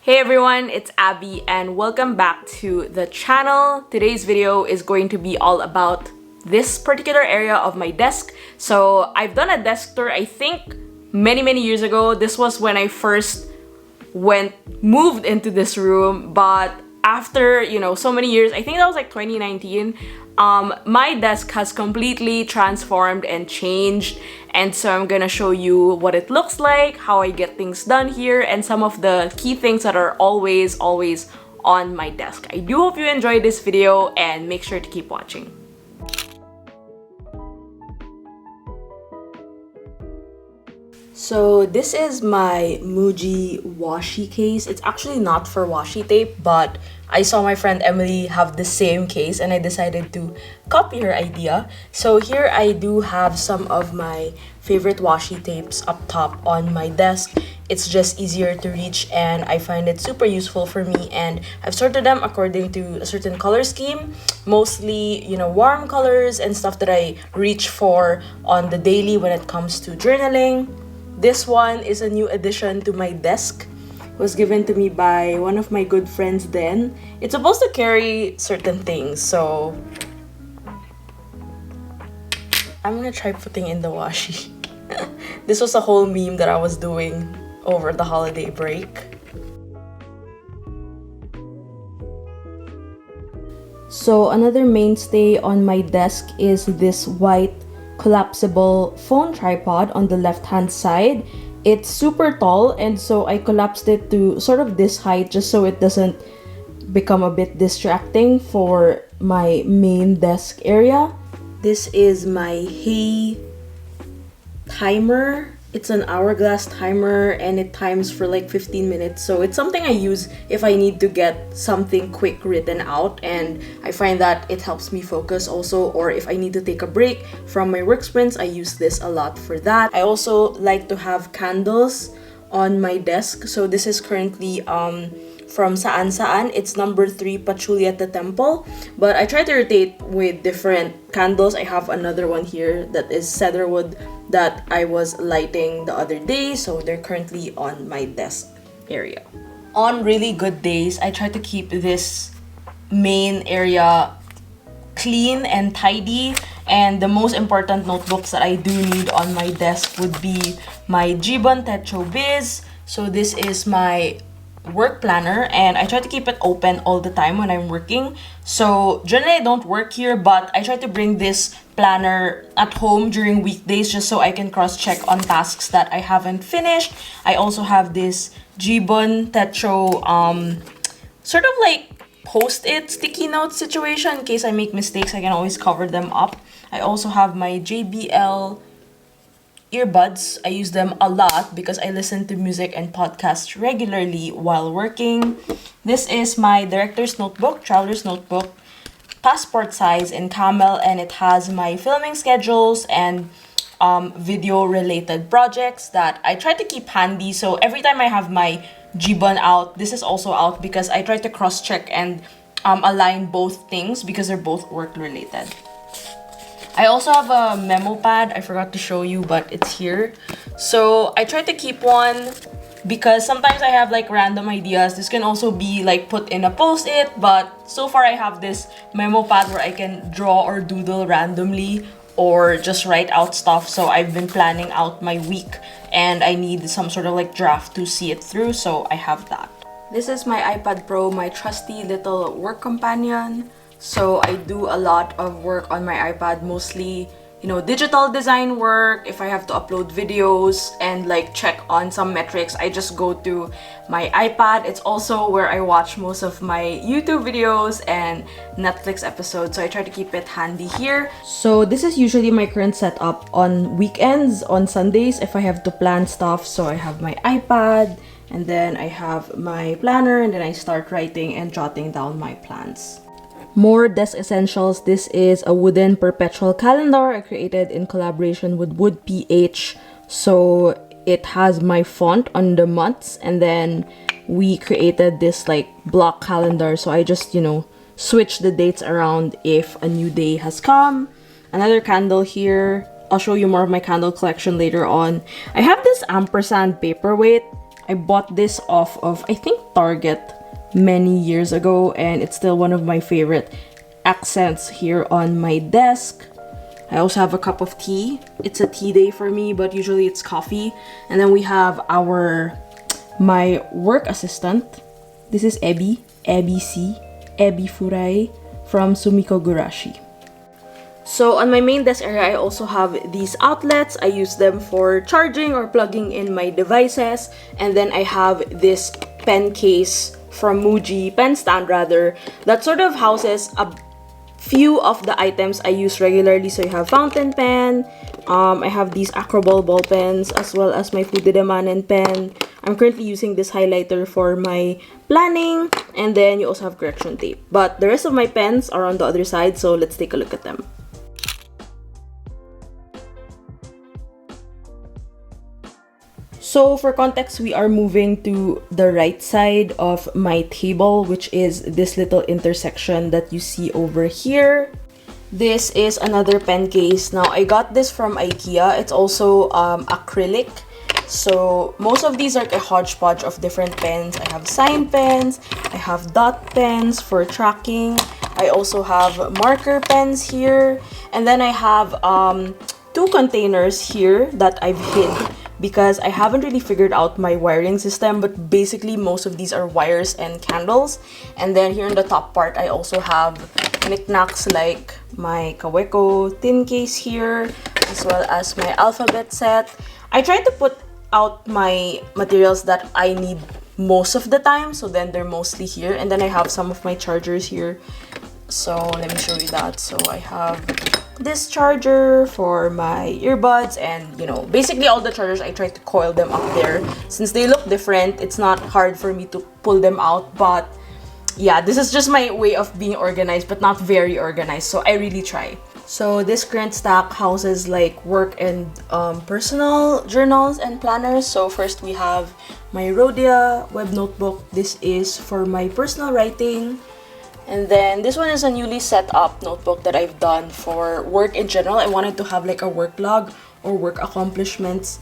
Hey everyone, it's Abby and welcome back to the channel. Today's video is going to be all about this particular area of my desk. So I've done a desk tour, I think many years ago. This was when I first moved into this room, but after, so many years, I think that was like 2019, my desk has completely transformed and changed, and so I'm gonna show you what it looks like, how I get things done here, and some of the key things that are always on my desk. I do hope you enjoyed this video and make sure to keep watching. So this is my Muji washi case. It's actually not for washi tape, but I saw my friend Emily have the same case and I decided to copy her idea. So here I do have some of my favorite washi tapes up top on my desk. It's just easier to reach and I find it super useful for me, and I've sorted them according to a certain color scheme. Mostly, warm colors and stuff that I reach for on the daily when it comes to journaling. This one is a new addition to my desk. It was given to me by one of my good friends then. It's supposed to carry certain things, so I'm gonna try putting in the washi. This was a whole meme that I was doing over the holiday break. So another mainstay on my desk is this white collapsible phone tripod on the left hand side. It's super tall, and so I collapsed it to sort of this height just so it doesn't become a bit distracting for my main desk area. This is my Hey timer. It's an hourglass timer and it times for like 15 minutes. So it's something I use if I need to get something quick written out, and I find that it helps me focus also, or if I need to take a break from my work sprints, I use this a lot for that. I also like to have candles on my desk. So this is currently from 𝚝𝚘𝚍𝚊𝚢. It's number 3 patchouli at the temple, but I try to rotate with different candles. I have another one here that is cedarwood that I was lighting the other day, so they're currently on my desk area. On really good days, I try to keep this main area clean and tidy, and the most important notebooks that I do need on my desk would be my 𝚘𝚘𝚘𝚔. So this is my work planner, and I try to keep it open all the time when I'm working. So generally I don't work here, but I try to bring this planner at home during weekdays just so I can cross-check on tasks that I haven't finished. I also have this 𝚘𝚘𝚘𝚘𝚘 sort of like post-it sticky note situation. In case I make mistakes, I can always cover them up. I also have my JBL earbuds. I use them a lot because I listen to music and podcasts regularly while working. This is my director's notebook, traveler's notebook, passport size in camel, and it has my filming schedules and video related projects that I try to keep handy. So every time I have my 𝚘𝚘 out, this is also out because I try to cross-check and align both things because they're both work related. I also have a memo pad. I forgot to show you, but it's here. So I try to keep one because sometimes I have like random ideas. This can also be like put in a post-it, but so far I have this memo pad where I can draw or doodle randomly or just write out stuff. So I've been planning out my week and I need some sort of like draft to see it through, so I have that. This is my iPad Pro, my trusty little work companion. So I do a lot of work on my iPad, mostly, digital design work. If I have to upload videos and like check on some metrics, I just go to my iPad. It's also where I watch most of my YouTube videos and Netflix episodes, so I try to keep it handy here. So this is usually my current setup on weekends, on Sundays, if I have to plan stuff. So I have my iPad, and then I have my planner, and then I start writing and jotting down my plans. More desk essentials. This is a wooden perpetual calendar I created in collaboration with Wood PH. So it has my font on the months, and then we created this like block calendar. So I just, switch the dates around if a new day has come. Another candle here. I'll show you more of my candle collection later on. I have this ampersand paperweight. I bought this off of, I think, Target many years ago, and it's still one of my favorite accents here on my desk. I also have a cup of tea. It's a tea day for me, but usually it's coffee. And then we have my work assistant. This is Abbey Sy, 𝚝𝚑𝚘𝚊𝚢 from Sumiko Gurashi. So on my main desk area, I also have these outlets. I use them for charging or plugging in my devices. And then I have this pen case from Muji, pen stand rather, that sort of houses a few of the items I use regularly. So you have fountain pen, I have these Acroball ball pens, as well as my 𝚘𝚘𝚘𝚔 pen. I'm currently using this highlighter for my planning, and then you also have correction tape. But the rest of my pens are on the other side, so let's take a look at them. So for context, we are moving to the right side of my table, which is this little intersection that you see over here. This is another pen case. Now, I got this from IKEA. It's also acrylic. So most of these are like a hodgepodge of different pens. I have sign pens, I have dot pens for tracking. I also have marker pens here. And then I have 2 containers here that I've hid because I haven't really figured out my wiring system, but basically most of these are wires and candles. And then here in the top part, I also have knickknacks like my Kaweco tin case here, as well as my alphabet set. I tried to put out my materials that I need most of the time, so then they're mostly here. And then I have some of my chargers here. So let me show you that. So I have this charger for my earbuds, and basically all the chargers, I try to coil them up there. Since they look different, it's not hard for me to pull them out. But yeah, this is just my way of being organized, but not very organized, so I really try. So this current stack houses like work and personal journals and planners. So first we have my Rode web notebook. This is for my personal writing. And then this one is a newly set up notebook that I've done for work in general. I wanted to have like a work log or work accomplishments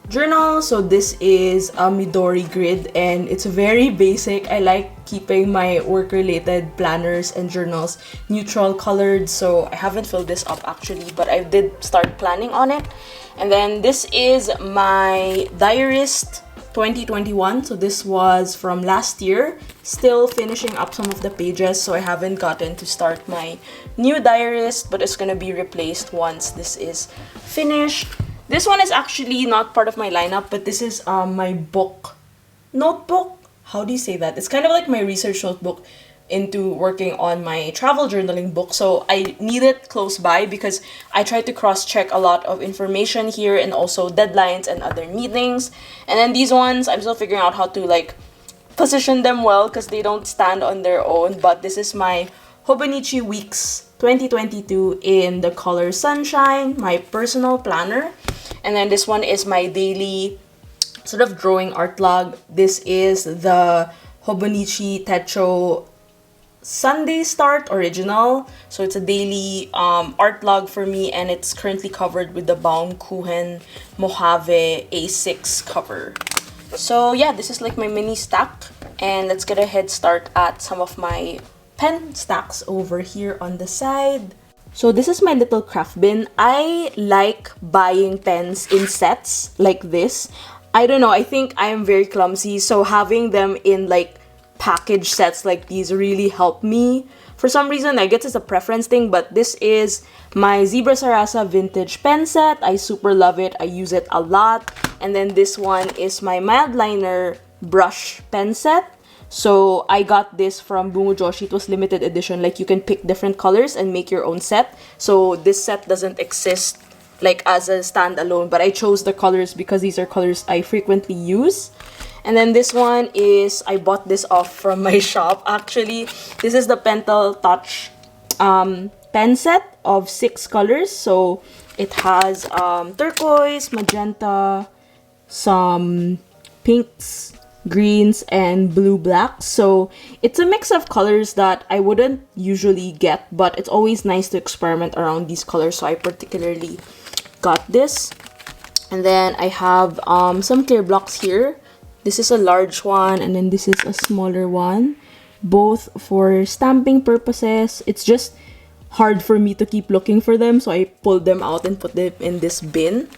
journal. So this is a Midori grid, and it's very basic. I like keeping my work-related planners and journals neutral colored, so I haven't filled this up actually, but I did start planning on it. And then this is my Diarist 2021. So this was from last year. Still finishing up some of the pages, so I haven't gotten to start my new Diarist, but it's gonna be replaced once this is finished. This one is actually not part of my lineup, but this is my book notebook. How do you say that? It's kind of like my research notebook into working on my travel journaling book. So I need it close by because I try to cross-check a lot of information here, and also deadlines and other meetings. And then these ones, I'm still figuring out how to like position them well because they don't stand on their own. But this is my Hobonichi Weeks 2022 in the color Sunshine, my personal planner. And then this one is my daily sort of drawing art log. This is the Hobonichi Techo Sunday Start Original. So it's a daily art log for me, and it's currently covered with the Baumkuchen Mojave A6 cover. So yeah, this is like my mini stack, and let's get a head start at some of my pen stacks over here on the side. So this is my little craft bin. I like buying pens in sets like this. I don't know, I think I am very clumsy, so having them in like package sets like these really help me. For some reason, I guess it's a preference thing, but this is my Zebra Sarasa vintage pen set. I super love it. I use it a lot. And then this one is my Mildliner brush pen set. So I got this from Bungujoshi. It was limited edition. Like you can pick different colors and make your own set. So this set doesn't exist like as a standalone, but I chose the colors because these are colors I frequently use. And then this one is, I bought this off from my shop actually. This is the Pentel Touch pen set of 6 colors. So it has turquoise, magenta, some pinks, greens, and blue blacks. So it's a mix of colors that I wouldn't usually get, but it's always nice to experiment around these colors, so I particularly got this. And then I have some clear blocks here. This is a large one, and then this is a smaller one. Both for stamping purposes. It's just hard for me to keep looking for them, so I pulled them out and put them in this bin.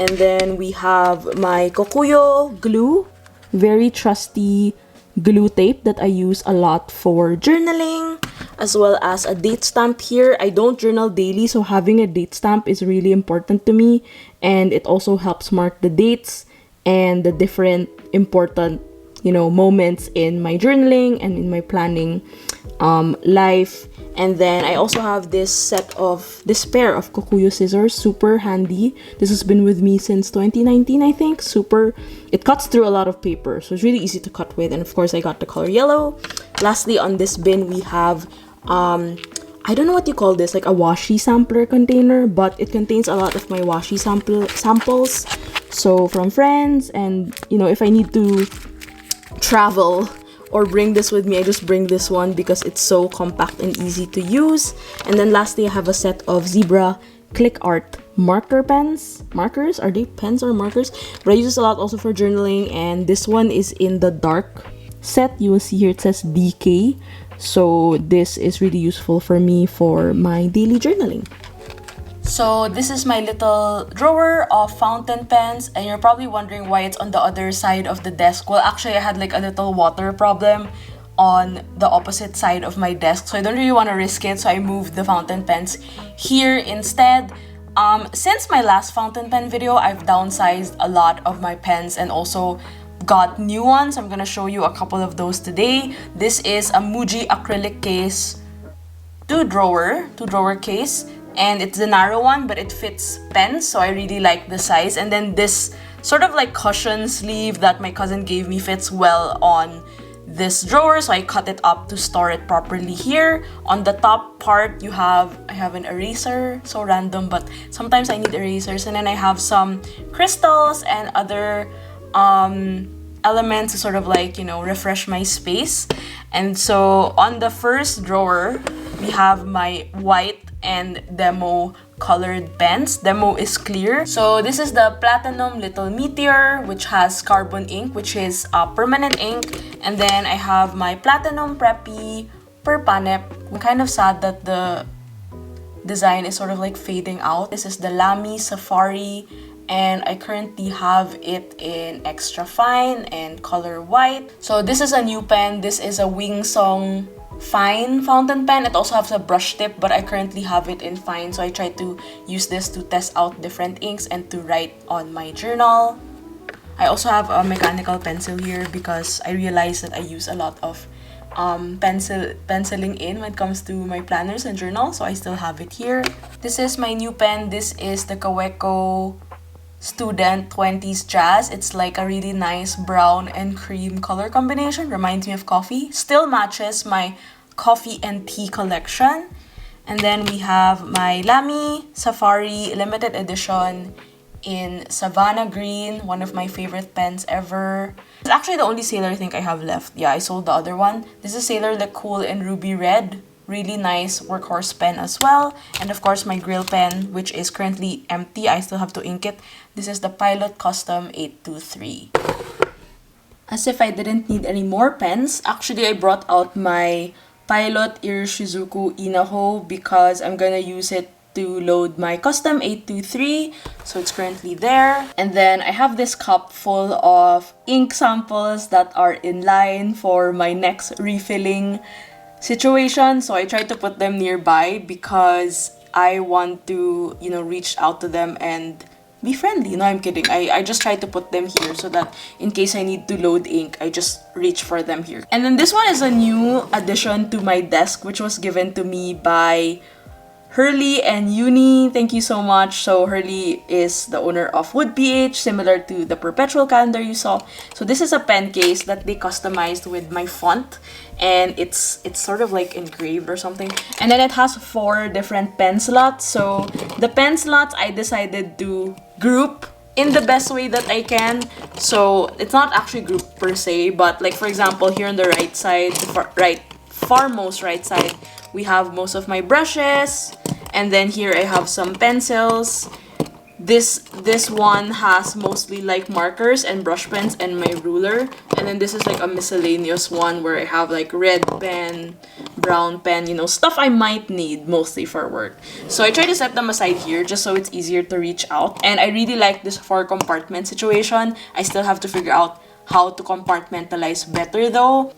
And then we have my Kokuyo glue, very trusty glue tape that I use a lot for journaling, as well as a date stamp here. I don't journal daily, so having a date stamp is really important to me, and it also helps mark the dates and the different important, moments in my journaling and in my planning life. And then I also have this pair of Kokuyo scissors, super handy. This has been with me since 2019, I think. It cuts through a lot of paper, so it's really easy to cut with. And of course, I got the color yellow. Lastly, on this bin, we have, I don't know what you call this, like a washi sampler container, but it contains a lot of my washi samples. So from friends, and, if I need to travel or bring this with me, I just bring this one because it's so compact and easy to use. And then lastly, I have a set of Zebra Click Art marker pens. Markers? Are they pens or markers? But I use this a lot also for journaling, and this one is in the dark set. You will see here it says DK. So this is really useful for me for my daily journaling. So this is my little drawer of fountain pens, and you're probably wondering why it's on the other side of the desk. Well, actually, I had like a little water problem on the opposite side of my desk, so I don't really want to risk it, so I moved the fountain pens here instead. Since my last fountain pen video, I've downsized a lot of my pens and also got new ones. I'm gonna show you a couple of those today. This is a Muji acrylic case, two drawer case. And it's the narrow one, but it fits pens, so I really like the size. And then this sort of like cushion sleeve that my cousin gave me fits well on this drawer, so I cut it up to store it properly here. On the top part, I have an eraser, so random, but sometimes I need erasers. And then I have some crystals and other elements to sort of like, refresh my space. And so on the first drawer, we have my white and demo colored pens. Demo is clear. So this is the Platinum Little Meteor, which has carbon ink, which is permanent ink. And then I have my Platinum Preppy 𝚘𝚘𝚘𝚘. I'm kind of sad that the design is sort of like fading out. This is the Lamy Safari, and I currently have it in extra fine and color white. So this is a new pen. This is a Wing Song fine fountain pen. It also has a brush tip, but I currently have it in fine, so I try to use this to test out different inks and to write on my journal. I also have a mechanical pencil here because I realized that I use a lot of penciling in when it comes to my planners and journals, so I still have it here. This is my new pen. This is the Kaweco Student 20s Jazz. It's like a really nice brown and cream color combination. Reminds me of coffee. Still matches my coffee and tea collection. And then we have my Lamy Safari limited edition in Savannah Green, one of my favorite pens ever. It's actually the only Sailor I think I have left. Yeah, I sold the other one. This is Sailor Look Cool in Ruby Red. Really nice workhorse pen as well. And of course my Grill pen, which is currently empty. I still have to ink it. This is the Pilot Custom 823. As if I didn't need any more pens, actually I brought out my Pilot Irishizuku Inaho because I'm gonna use it to load my custom 823, so it's currently there. And then I have this cup full of ink samples that are in line for my next refilling situation, so I try to put them nearby because I want to, reach out to them and be friendly. No, I'm kidding. I just try to put them here so that in case I need to load ink, I just reach for them here. And then this one is a new addition to my desk, which was given to me by Hurley and Uni. Thank you so much. So Hurley is the owner of Wood PH, similar to the perpetual calendar you saw. So this is a pen case that they customized with my font, and it's sort of like engraved or something. And then it has 4 different pen slots. So the pen slots I decided to group in the best way that I can. So it's not actually grouped per se, but like for example, here on the right side, farmost right side, we have most of my brushes, and then here I have some pencils. This one has mostly like markers and brush pens and my ruler. And then this is like a miscellaneous one where I have like red pen, brown pen, you know, stuff I might need mostly for work. So I try to set them aside here just so it's easier to reach out. And I really like this 4-compartment situation. I still have to figure out how to compartmentalize better though.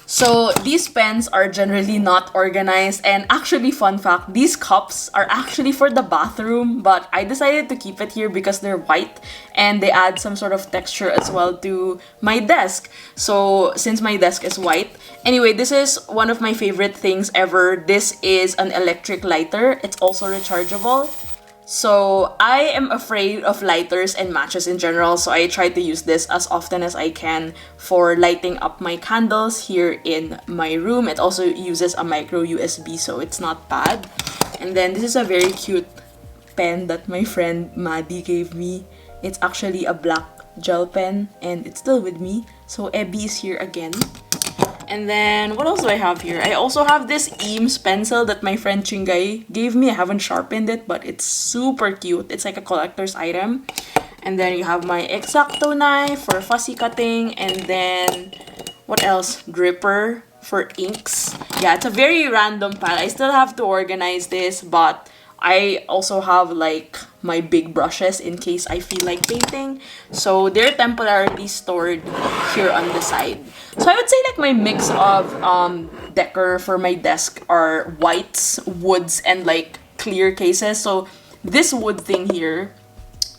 So these pens are generally not organized, and actually, fun fact, these cups are actually for the bathroom, but I decided to keep it here because they're white and they add some sort of texture as well to my desk. So since my desk is white, anyway, this is one of my favorite things ever. This is an electric lighter. It's also rechargeable. So I am afraid of lighters and matches in general, so I try to use this as often as I can for lighting up my candles here in my room. It also uses a micro USB, so it's not bad. And then this is a very cute pen that my friend Maddie gave me. It's actually a black gel pen and it's still with me. So Abbey is here again. And then, what else do I have here? I also have this 𝚘𝚘𝚅 pencil that my friend Chingay gave me. I haven't sharpened it, but it's super cute. It's like a collector's item. And then you have my X-Acto knife for fussy cutting. And then, what else? Dripper for inks. Yeah, it's a very random pile. I still have to organize this, but I also have like my big brushes in case I feel like painting. So they're temporarily stored here on the side. So I would say like my mix of decor for my desk are whites, woods, and like clear cases. So this wood thing here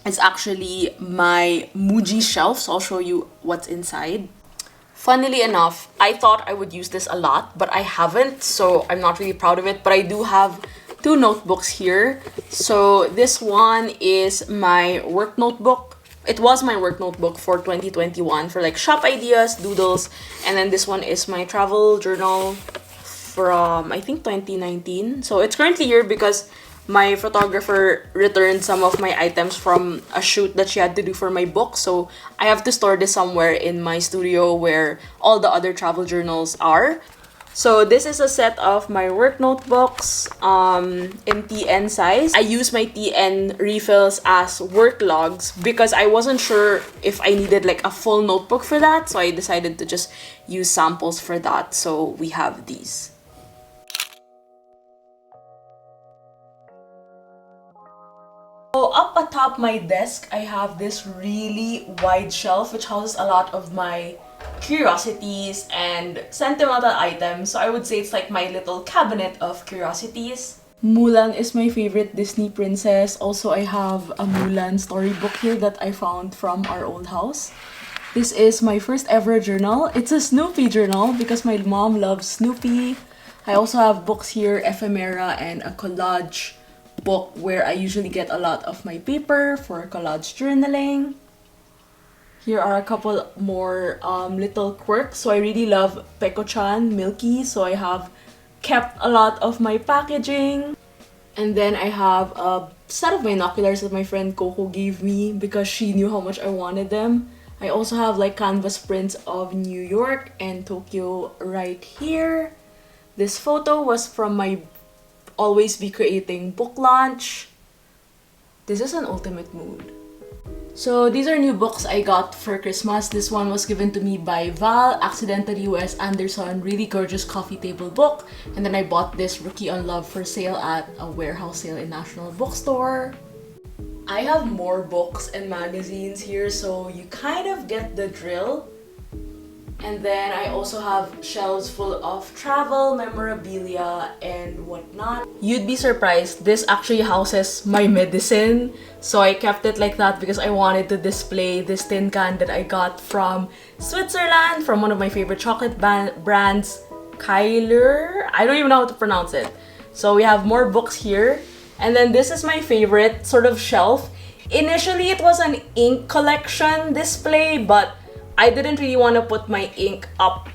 is actually my Muji shelf. So I'll show you what's inside. Funnily enough, I thought I would use this a lot, but I haven't. So I'm not really proud of it. But I do have 2 notebooks here. So this one is my work notebook. It was my work notebook for 2021 for like shop ideas, doodles. And then this one is my travel journal from I think 2019. So it's currently here because my photographer returned some of my items from a shoot that she had to do for my book. So I have to store this somewhere in my studio where all the other travel journals are. So this is a set of my work notebooks in TN size. I use my TN refills as work logs because I wasn't sure if I needed like a full notebook for that. So I decided to just use samples for that. So we have these. So up atop my desk, I have this really wide shelf which houses a lot of my curiosities and sentimental items. So I would say it's like my little cabinet of curiosities. Mulan is my favorite Disney princess. Also, I have a Mulan storybook here that I found from our old house. This is my first ever journal. It's a Snoopy journal because my mom loves Snoopy. I also have books here, ephemera, and a collage book where I usually get a lot of my paper for collage journaling. Here are a couple more little quirks. So I really love 𝚘𝚘𝚘𝚔 Milky, so I have kept a lot of my packaging. And then I have a set of binoculars that my friend Coco gave me because she knew how much I wanted them. I also have like canvas prints of New York and Tokyo right here. This photo was from my Always Be Creating book launch. This is an ultimate mood. So these are new books I got for Christmas. This one was given to me by Val, accidentally Wes Anderson, really gorgeous coffee table book. And then I bought this Rookie on Love for sale at a warehouse sale in National Bookstore. I have more books and magazines here, so you kind of get the drill. And then I also have shelves full of travel, memorabilia, and whatnot. You'd be surprised, this actually houses my medicine. So I kept it like that because I wanted to display this tin can that I got from Switzerland, from one of my favorite chocolate brands, 𝚘𝚘𝚘𝚘𝚘. I don't even know how to pronounce it. So we have more books here. And then this is my favorite sort of shelf. Initially, it was an ink collection display, but I didn't really want to put my ink up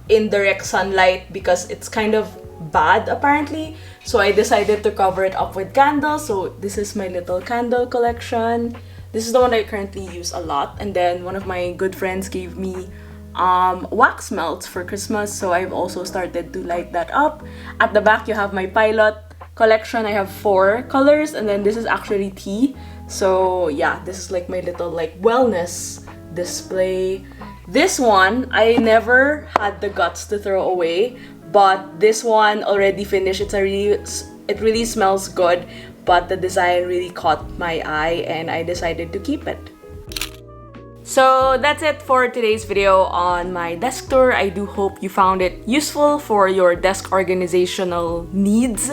in direct sunlight because it's kind of bad apparently. So I decided to cover it up with candles. So this is my little candle collection. This is the one I currently use a lot. And then one of my good friends gave me wax melts for Christmas. So I've also started to light that up. At the back, you have my pilot collection. I have 4 colors, and then this is actually tea. So yeah, this is like my little like wellness display. This one, I never had the guts to throw away, but this one already finished. It really smells good, but the design really caught my eye and I decided to keep it. So that's it for today's video on my desk tour. I do hope you found it useful for your desk organizational needs.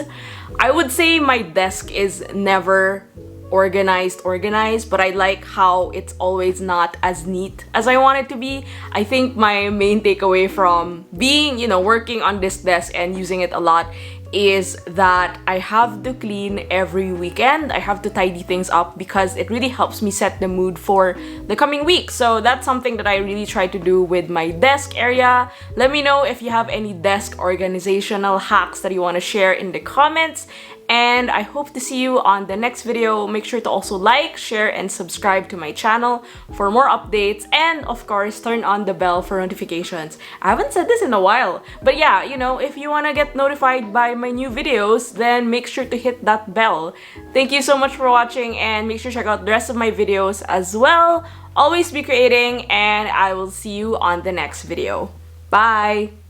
I would say my desk is never organized, but I like how it's always not as neat as I want it to be. I think my main takeaway from being, working on this desk and using it a lot is that I have to clean every weekend. I have to tidy things up because it really helps me set the mood for the coming week. So that's something that I really try to do with my desk area. Let me know if you have any desk organizational hacks that you want to share in the comments. And I hope to see you on the next video. Make sure to also like, share, and subscribe to my channel for more updates. And of course, turn on the bell for notifications. I haven't said this in a while. But yeah, if you want to get notified by my new videos, then make sure to hit that bell. Thank you so much for watching, and make sure to check out the rest of my videos as well. Always be creating, and I will see you on the next video. Bye!